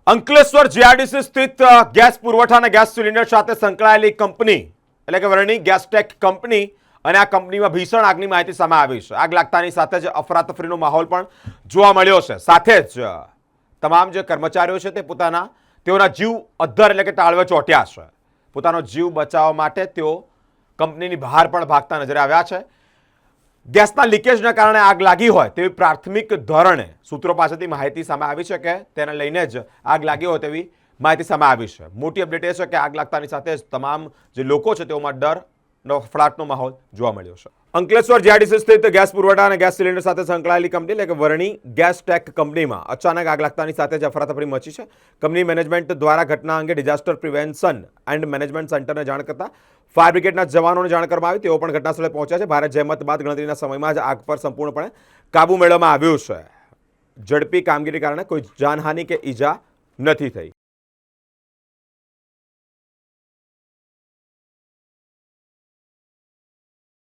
Ankleshwar GRDC સ્થિત gas પુરવઠા અને ગેસ સિલિન્ડર સાથે સંકળાયેલી કંપની એટલે કે વર્ણી ગેસટેક કંપની અને આ કંપનીમાં ભીષણ આગની માહિતી સામે આવી છે. આગ લાગતાની સાથે જ અફરાતફરીનો માહોલ પણ જોવા મળ્યો છે. સાથે જ તમામ જે કર્મચારીઓ છે તેઓના જીવ અદ્ધર એટલે કે તાળવે ચોંટ્યા છે. પોતાનો જીવ બચાવવા માટે તેઓ કંપનીની બહાર પણ ભાગતા નજરે આવ્યા છે. ગેસના લીકેજના કારણે આગ લાગી હોય તેવી પ્રાથમિક ધોરણે સૂત્રો પાસેથી માહિતી સામે આવી છે કે તેને લઈને જ આગ લાગી હોય તેવી માહિતી સામે આવી છે. મોટી અપડેટ એ છે કે આગ લાગતાની સાથે જ તમામ જે લોકો છે તેઓમાં ડરનો ફફડાટનો માહોલ જોવા મળ્યો છે. અંકલેશ્વર જીઆરડીસી સ્થિત ગેસ પુરવઠા અને ગેસ સિલિન્ડર સાથે સંકળાયેલી કંપની એટલે કે વર્ણી ગેસટેક કંપનીમાં અચાનક આગ લાગતાની સાથે જ અફરાતફરી મચી છે. કંપની મેનેજમેન્ટ દ્વારા ઘટના અંગે ડિઝાસ્ટર પ્રિવેન્શન એન્ડ મેનેજમેન્ટ સેન્ટરને જાણ કરતા ફાયર બ્રિગેડના જવાનોને જાણ કરવામાં આવી. તેઓ પણ ઘટનાસ્થળે પહોંચ્યા છે. ભારે જહેમત બાદ ગણતરીના સમયમાં જ આગ પર સંપૂર્ણપણે કાબુ મેળવવામાં આવ્યું છે. ઝડપી કામગીરી કારણે કોઈ જાનહાનિ કે ઈજા નથી થઈ.